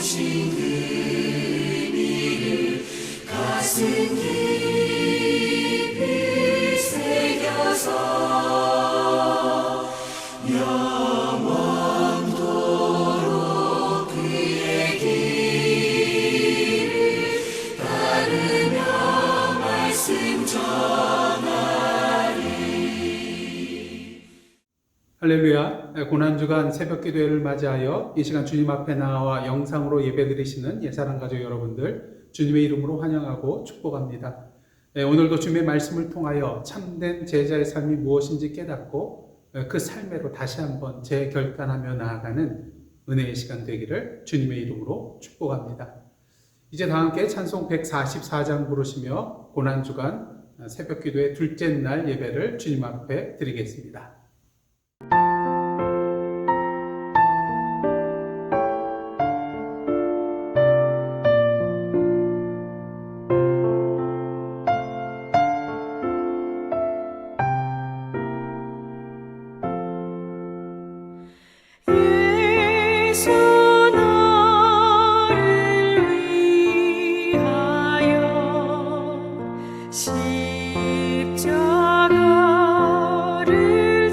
주신 그 의미를 가슴 깊이 새겨서 영원토록 그의 길을 따르며 말씀 전하리. 할렐루야. 고난주간 새벽기도회를 맞이하여 이 시간 주님 앞에 나와 영상으로 예배드리시는 옛사랑 가족 여러분들 주님의 이름으로 환영하고 축복합니다. 오늘도 주님의 말씀을 통하여 참된 제자의 삶이 무엇인지 깨닫고 그 삶으로 다시 한번 재결단하며 나아가는 은혜의 시간 되기를 주님의 이름으로 축복합니다. 이제 다 함께 찬송 144장 부르시며 고난주간 새벽기도회 둘째 날 예배를 주님 앞에 드리겠습니다. 십자가를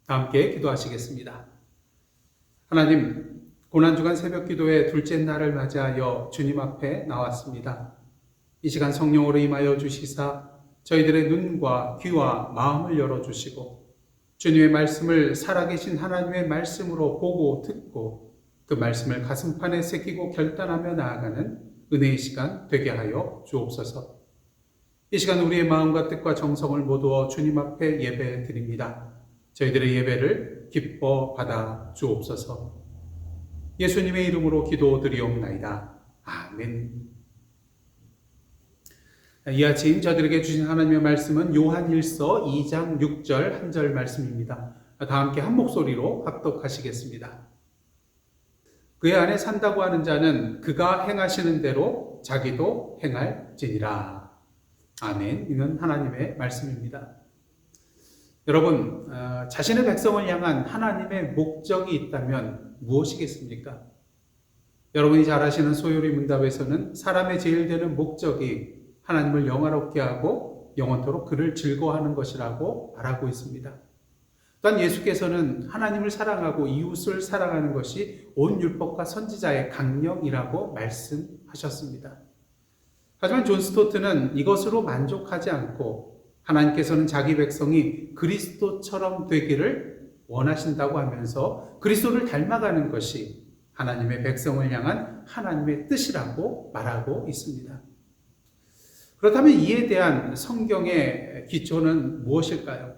다 함께 기도하시겠습니다. 하나님, 고난주간 새벽기도의 둘째 날을 맞이하여 주님 앞에 나왔습니다. 이 시간 성령으로 임하여 주시사 저희들의 눈과 귀와 마음을 열어주시고 주님의 말씀을 살아계신 하나님의 말씀으로 보고 듣고 그 말씀을 가슴판에 새기고 결단하며 나아가는 은혜의 시간 되게 하여 주옵소서. 이 시간 우리의 마음과 뜻과 정성을 모두어 주님 앞에 예배 드립니다. 저희들의 예배를 기뻐 받아 주옵소서. 예수님의 이름으로 기도드리옵나이다. 아멘. 이 아침 저들에게 주신 하나님의 말씀은 요한일서 2장 6절 한 절 말씀입니다. 다 함께 한 목소리로 합독하시겠습니다. 그의 안에 산다고 하는 자는 그가 행하시는 대로 자기도 행할지니라. 아멘. 이는 하나님의 말씀입니다. 여러분, 자신의 백성을 향한 하나님의 목적이 있다면 무엇이겠습니까? 여러분이 잘 아시는 소요리 문답에서는 사람의 제일 되는 목적이 하나님을 영화롭게 하고 영원토록 그를 즐거워하는 것이라고 말하고 있습니다. 또한 예수께서는 하나님을 사랑하고 이웃을 사랑하는 것이 온 율법과 선지자의 강령이라고 말씀하셨습니다. 하지만 존 스토트는 이것으로 만족하지 않고 하나님께서는 자기 백성이 그리스도처럼 되기를 원하신다고 하면서 그리스도를 닮아가는 것이 하나님의 백성을 향한 하나님의 뜻이라고 말하고 있습니다. 그렇다면 이에 대한 성경의 기초는 무엇일까요?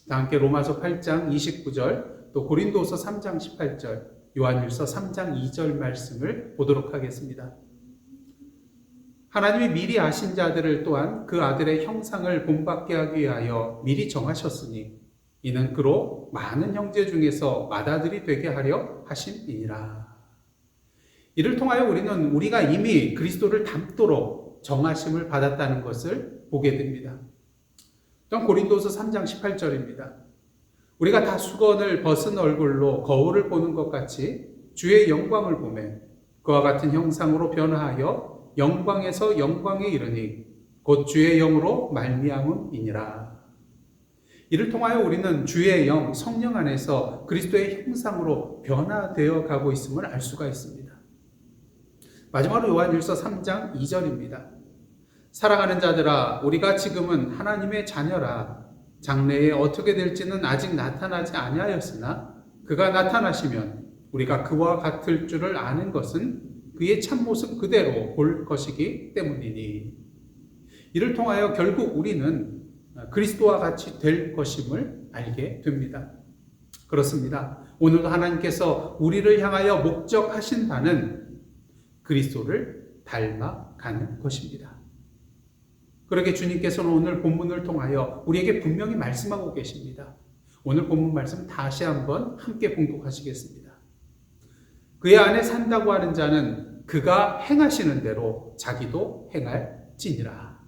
다 함께 로마서 8장 29절, 또 고린도서 3장 18절, 요한일서 3장 2절 말씀을 보도록 하겠습니다. 하나님이 미리 아신 자들을 또한 그 아들의 형상을 본받게 하기 위하여 미리 정하셨으니 이는 그로 많은 형제 중에서 맏아들이 되게 하려 하심이니라. 이를 통하여 우리는 우리가 이미 그리스도를 닮도록 정하심을 받았다는 것을 보게 됩니다. 또한 고린도서 3장 18절입니다. 우리가 다 수건을 벗은 얼굴로 거울을 보는 것 같이 주의 영광을 보매 그와 같은 형상으로 변화하여 영광에서 영광에 이르니 곧 주의 영으로 말미암음이니라. 이를 통하여 우리는 주의 영, 성령 안에서 그리스도의 형상으로 변화되어 가고 있음을 알 수가 있습니다. 마지막으로 요한일서 3장 2절입니다. 사랑하는 자들아, 우리가 지금은 하나님의 자녀라. 장래에 어떻게 될지는 아직 나타나지 아니하였으나 그가 나타나시면 우리가 그와 같을 줄을 아는 것은 그의 참모습 그대로 볼 것이기 때문이니. 이를 통하여 결국 우리는 그리스도와 같이 될 것임을 알게 됩니다. 그렇습니다. 오늘도 하나님께서 우리를 향하여 목적하신 바는 그리스도를 닮아가는 것입니다. 그러게 주님께서는 오늘 본문을 통하여 우리에게 분명히 말씀하고 계십니다. 오늘 본문 말씀 다시 한번 함께 봉독하시겠습니다. 그의 안에 산다고 하는 자는 그가 행하시는 대로 자기도 행할지니라.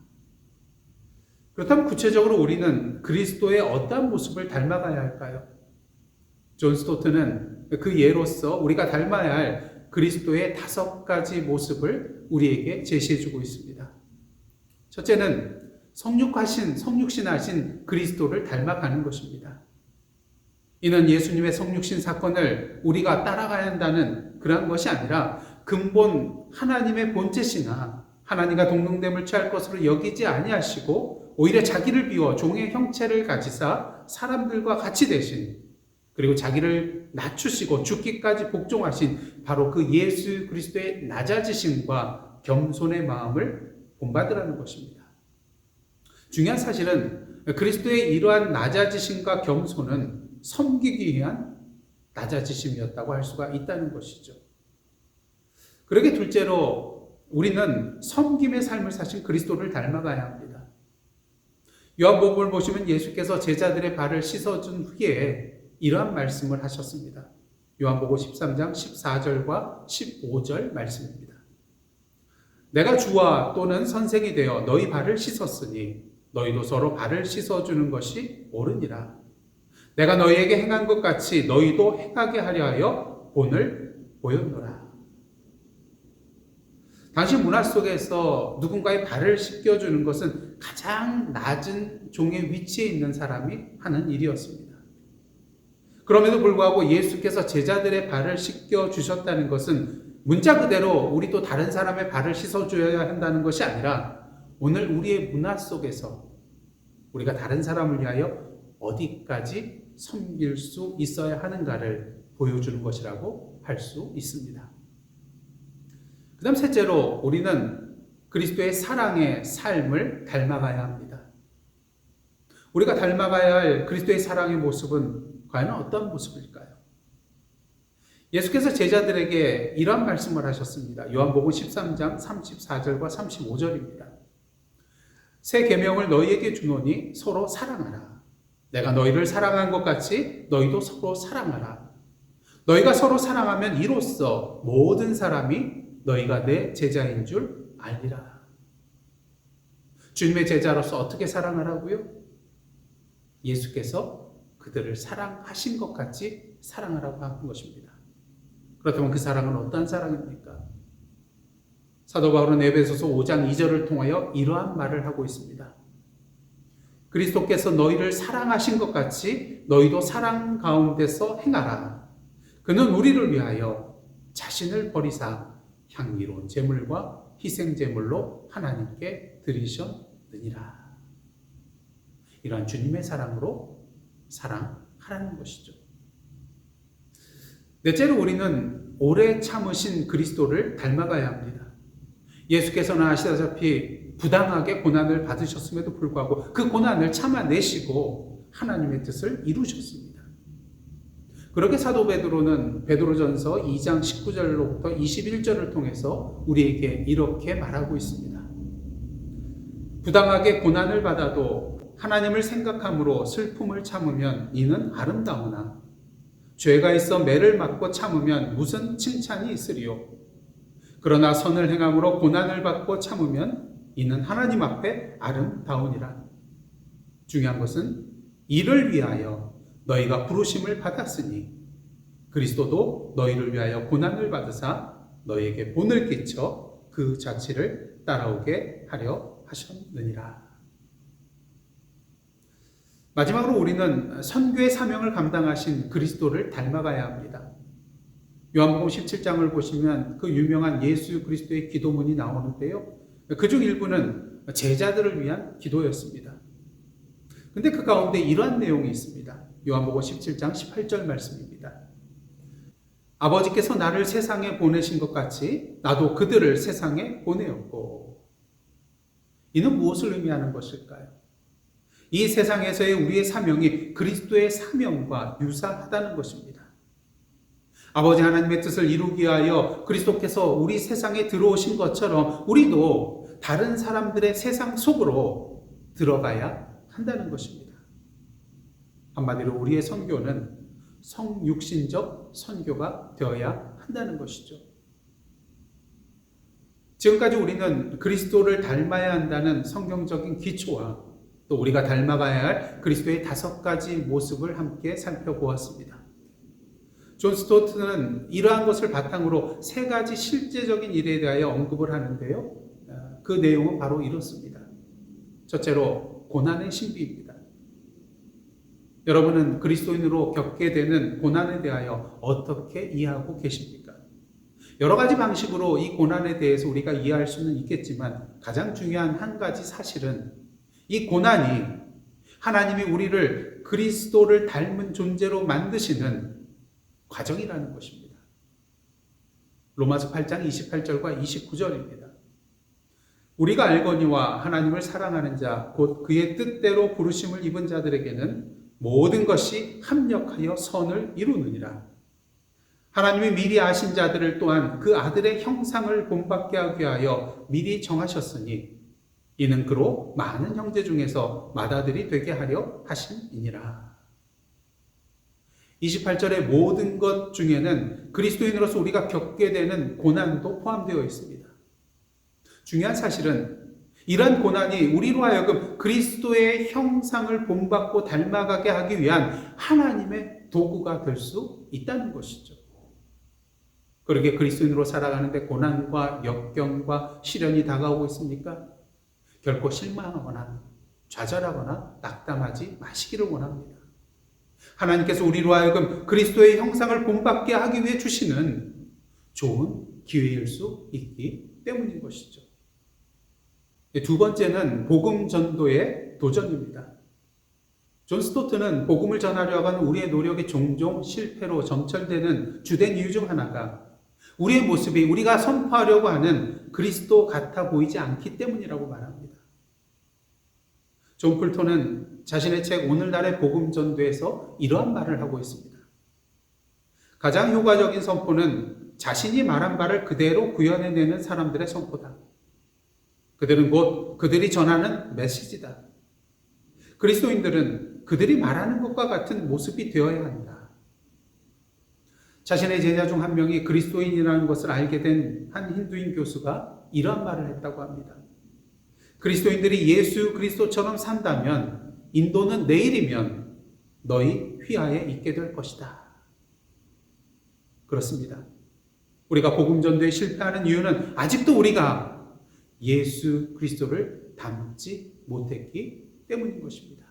그렇다면 구체적으로 우리는 그리스도의 어떤 모습을 닮아가야 할까요? 존 스토트는 그 예로서 우리가 닮아야 할 그리스도의 5가지 모습을 우리에게 제시해주고 있습니다. 첫째는 성육신하신 그리스도를 닮아가는 것입니다. 이는 예수님의 성육신 사건을 우리가 따라가야 한다는 그런 것이 아니라 근본 하나님의 본체시나 하나님과 동등됨을 취할 것으로 여기지 아니하시고 오히려 자기를 비워 종의 형체를 가지사 사람들과 같이 되신, 그리고 자기를 낮추시고 죽기까지 복종하신 바로 그 예수 그리스도의 낮아지심과 겸손의 마음을 본받으라는 것입니다. 중요한 사실은 그리스도의 이러한 낮아지심과 겸손은 섬기기 위한 낮아지심이었다고 할 수가 있다는 것이죠. 그러게 둘째로 우리는 섬김의 삶을 사신 그리스도를 닮아가야 합니다. 요한복음을 보시면 예수께서 제자들의 발을 씻어준 후에 이러한 말씀을 하셨습니다. 요한복음 13장 14절과 15절 말씀입니다. 내가 주와 또는 선생이 되어 너희 발을 씻었으니 너희도 서로 발을 씻어주는 것이 옳으니라. 내가 너희에게 행한 것 같이 너희도 행하게 하려 하여 본을 보였노라. 당시 문화 속에서 누군가의 발을 씻겨주는 것은 가장 낮은 종의 위치에 있는 사람이 하는 일이었습니다. 그럼에도 불구하고 예수께서 제자들의 발을 씻겨 주셨다는 것은 문자 그대로 우리도 다른 사람의 발을 씻어줘야 한다는 것이 아니라 오늘 우리의 문화 속에서 우리가 다른 사람을 위하여 어디까지 섬길 수 있어야 하는가를 보여주는 것이라고 할 수 있습니다. 그 다음 셋째로 우리는 그리스도의 사랑의 삶을 닮아가야 합니다. 우리가 닮아가야 할 그리스도의 사랑의 모습은 과연 어떤 모습일까요? 예수께서 제자들에게 이런 말씀을 하셨습니다. 요한복음 13장 34절과 35절입니다. 새 계명을 너희에게 주노니 서로 사랑하라. 내가 너희를 사랑한 것 같이 너희도 서로 사랑하라. 너희가 서로 사랑하면 이로써 모든 사람이 너희가 내 제자인 줄 알리라. 주님의 제자로서 어떻게 사랑하라고요? 예수께서 그들을 사랑하신 것 같이 사랑하라고 하는 것입니다. 그렇다면 그 사랑은 어떤 사랑입니까? 사도 바울은 에베소서 5장 2절을 통하여 이러한 말을 하고 있습니다. 그리스도께서 너희를 사랑하신 것 같이 너희도 사랑 가운데서 행하라. 그는 우리를 위하여 자신을 버리사 향기로운 제물과 희생 제물로 하나님께 드리셨느니라. 이러한 주님의 사랑으로 사랑하라는 것이죠. 넷째로 우리는 오래 참으신 그리스도를 닮아가야 합니다. 예수께서는 아시다시피 부당하게 고난을 받으셨음에도 불구하고 그 고난을 참아내시고 하나님의 뜻을 이루셨습니다. 그렇게 사도 베드로는 베드로전서 2장 19절로부터 21절을 통해서 우리에게 이렇게 말하고 있습니다. 부당하게 고난을 받아도 하나님을 생각함으로 슬픔을 참으면 이는 아름다우나 죄가 있어 매를 맞고 참으면 무슨 칭찬이 있으리요. 그러나 선을 행함으로 고난을 받고 참으면 이는 하나님 앞에 아름다우니라. 중요한 것은 이를 위하여 너희가 부르심을 받았으니 그리스도도 너희를 위하여 고난을 받으사 너희에게 본을 끼쳐 그 자취를 따라오게 하려 하셨느니라. 마지막으로 우리는 선교의 사명을 감당하신 그리스도를 닮아가야 합니다. 요한복음 17장을 보시면 그 유명한 예수 그리스도의 기도문이 나오는데요. 그중 일부는 제자들을 위한 기도였습니다. 근데 그 가운데 이러한 내용이 있습니다. 요한복음 17장 18절 말씀입니다. 아버지께서 나를 세상에 보내신 것 같이 나도 그들을 세상에 보내었고. 이는 무엇을 의미하는 것일까요? 이 세상에서의 우리의 사명이 그리스도의 사명과 유사하다는 것입니다. 아버지 하나님의 뜻을 이루기 위하여 그리스도께서 우리 세상에 들어오신 것처럼 우리도 다른 사람들의 세상 속으로 들어가야 한다는 것입니다. 한마디로 우리의 선교는 성육신적 선교가 되어야 한다는 것이죠. 지금까지 우리는 그리스도를 닮아야 한다는 성경적인 기초와 또 우리가 닮아가야 할 그리스도의 5가지 모습을 함께 살펴보았습니다. 존 스토트는 이러한 것을 바탕으로 3가지 실제적인 일에 대하여 언급을 하는데요. 그 내용은 바로 이렇습니다. 첫째로 고난의 신비입니다. 여러분은 그리스도인으로 겪게 되는 고난에 대하여 어떻게 이해하고 계십니까? 여러 가지 방식으로 이 고난에 대해서 우리가 이해할 수는 있겠지만 가장 중요한 한 가지 사실은 이 고난이 하나님이 우리를 그리스도를 닮은 존재로 만드시는 과정이라는 것입니다. 로마서 8장 28절과 29절입니다. 우리가 알거니와 하나님을 사랑하는 자, 곧 그의 뜻대로 부르심을 입은 자들에게는 모든 것이 합력하여 선을 이루느니라. 하나님이 미리 아신 자들을 또한 그 아들의 형상을 본받게 하기 위하여 미리 정하셨으니 이는 그로 많은 형제 중에서 맏아들이 되게 하려 하심이니라. 28절의 모든 것 중에는 그리스도인으로서 우리가 겪게 되는 고난도 포함되어 있습니다. 중요한 사실은 이러한 고난이 우리로 하여금 그리스도의 형상을 본받고 닮아가게 하기 위한 하나님의 도구가 될 수 있다는 것이죠. 그러게 그리스도인으로 살아가는데 고난과 역경과 시련이 다가오고 있습니까? 결코 실망하거나 좌절하거나 낙담하지 마시기를 원합니다. 하나님께서 우리로 하여금 그리스도의 형상을 본받게 하기 위해 주시는 좋은 기회일 수 있기 때문인 것이죠. 두 번째는 복음 전도의 도전입니다. 존 스토트는 복음을 전하려고 하는 우리의 노력이 종종 실패로 점철되는 주된 이유 중 하나가 우리의 모습이 우리가 선포하려고 하는 그리스도 같아 보이지 않기 때문이라고 말합니다. 존 풀톤은 자신의 책 오늘날의 복음 전도에서 이러한 말을 하고 있습니다. 가장 효과적인 선포는 자신이 말한 바를 그대로 구현해내는 사람들의 선포다. 그들은 곧 그들이 전하는 메시지다. 그리스도인들은 그들이 말하는 것과 같은 모습이 되어야 한다. 자신의 제자 중 한 명이 그리스도인이라는 것을 알게 된 한 힌두인 교수가 이러한 말을 했다고 합니다. 그리스도인들이 예수 그리스도처럼 산다면 인도는 내일이면 너희 휘하에 있게 될 것이다. 그렇습니다. 우리가 복음 전도에 실패하는 이유는 아직도 우리가 예수 그리스도를 닮지 못했기 때문인 것입니다.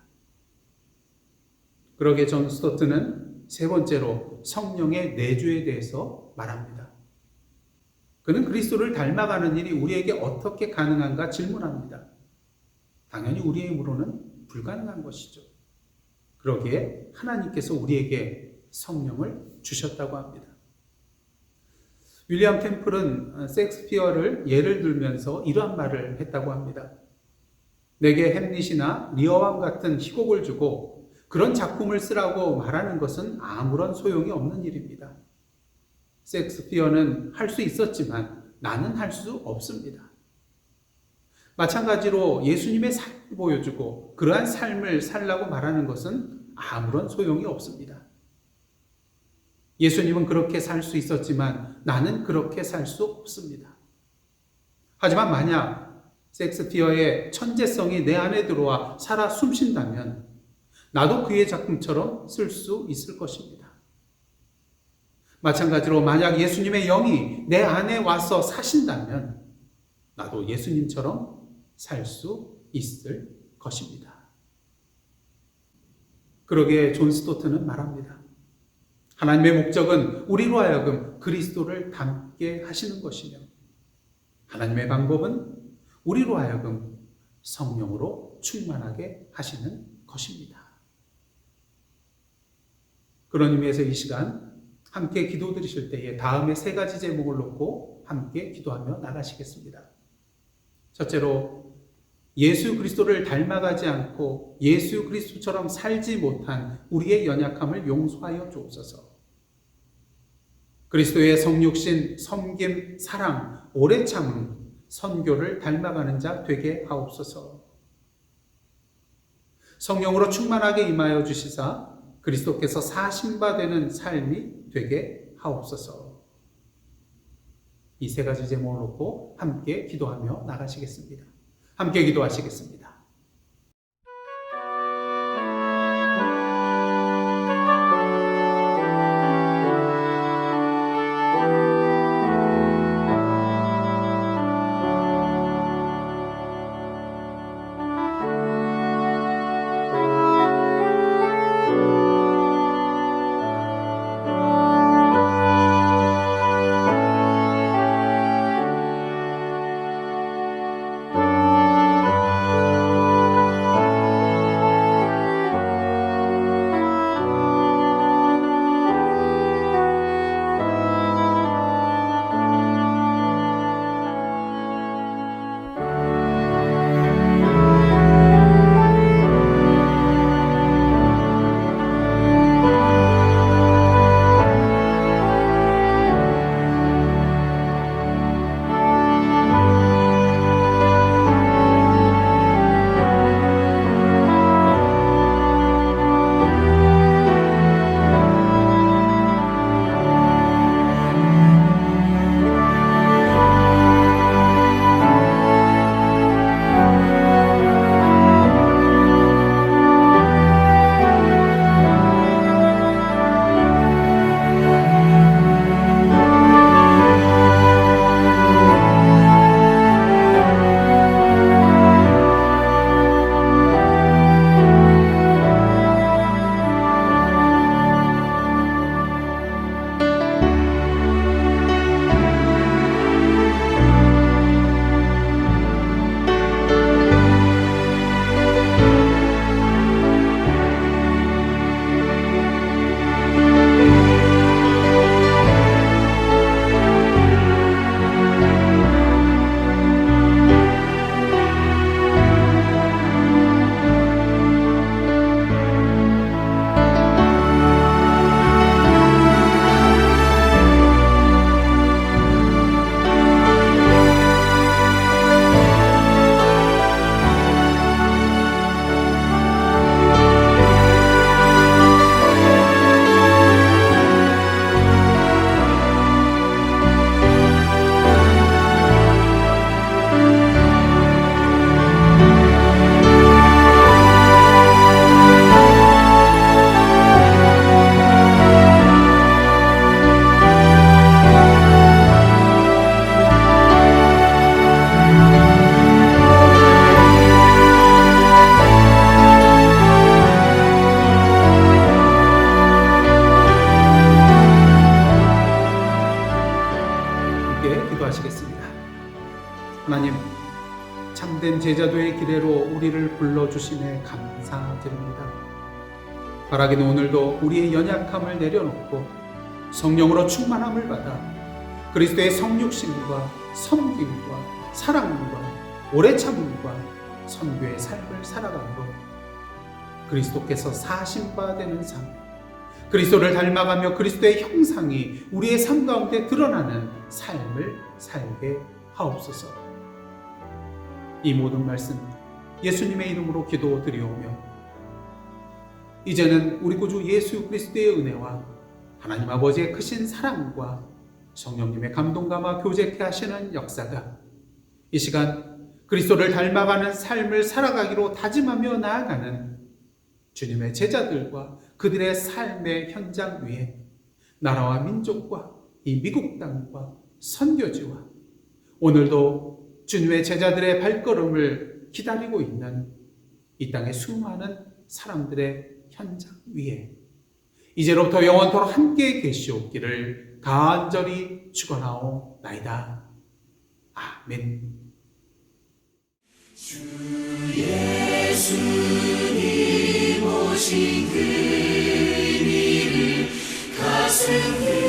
그러기에 존 스토트는 세 번째로 성령의 내주에 대해서 말합니다. 그는 그리스도를 닮아가는 일이 우리에게 어떻게 가능한가 질문합니다. 당연히 우리의 힘으로는 불가능한 것이죠. 그러기에 하나님께서 우리에게 성령을 주셨다고 합니다. 윌리엄 템플은 셰익스피어를 예를 들면서 이러한 말을 했다고 합니다. 내게 햄릿이나 리어왕 같은 희곡을 주고 그런 작품을 쓰라고 말하는 것은 아무런 소용이 없는 일입니다. 셰익스피어는 할 수 있었지만 나는 할 수 없습니다. 마찬가지로 예수님의 삶을 보여주고 그러한 삶을 살라고 말하는 것은 아무런 소용이 없습니다. 예수님은 그렇게 살 수 있었지만 나는 그렇게 살 수 없습니다. 하지만 만약 셰익스피어의 천재성이 내 안에 들어와 살아 숨쉰다면 나도 그의 작품처럼 쓸 수 있을 것입니다. 마찬가지로 만약 예수님의 영이 내 안에 와서 사신다면 나도 예수님처럼 살 수 있을 것입니다. 그러기에 존 스토트는 말합니다. 하나님의 목적은 우리로 하여금 그리스도를 닮게 하시는 것이며 하나님의 방법은 우리로 하여금 성령으로 충만하게 하시는 것입니다. 그런 의미에서 이 시간 함께 기도 드리실 때에 다음에 세 가지 제목을 놓고 함께 기도하며 나가시겠습니다. 첫째로 예수 그리스도를 닮아가지 않고 예수 그리스도처럼 살지 못한 우리의 연약함을 용서하여 주옵소서. 그리스도의 성육신, 섬김, 사랑, 오래 참음, 선교를 닮아가는 자 되게 하옵소서. 성령으로 충만하게 임하여 주시사 그리스도께서 사신 바 되는 삶이 되게 하옵소서. 이 세 가지 제목을 놓고 함께 기도하며 나가시겠습니다. 함께 기도하시겠습니다. 제자도의 기례로 우리를 불러주심에 감사드립니다. 바라기는 오늘도 우리의 연약함을 내려놓고 성령으로 충만함을 받아 그리스도의 성육신과 섬김과 사랑과 오래 참음과 선교의 삶을 살아가므로 그리스도께서 사신 바 되는 삶, 그리스도를 닮아가며 그리스도의 형상이 우리의 삶 가운데 드러나는 삶을 살게 하옵소서. 이 모든 말씀 예수님의 이름으로 기도드리오며 이제는 우리 구주 예수 그리스도의 은혜와 하나님 아버지의 크신 사랑과 성령님의 감동감화 교제케 하시는 역사가 이 시간 그리스도를 닮아가는 삶을 살아가기로 다짐하며 나아가는 주님의 제자들과 그들의 삶의 현장 위에 나라와 민족과 이 미국 땅과 선교지와 오늘도 주님의 제자들의 발걸음을 기다리고 있는 이 땅의 수많은 사람들의 현장 위에 이제로부터 영원토록 함께 계시옵기를 간절히 축원하오나이다. 아멘. 주 예수님 오신 그 일을 가슴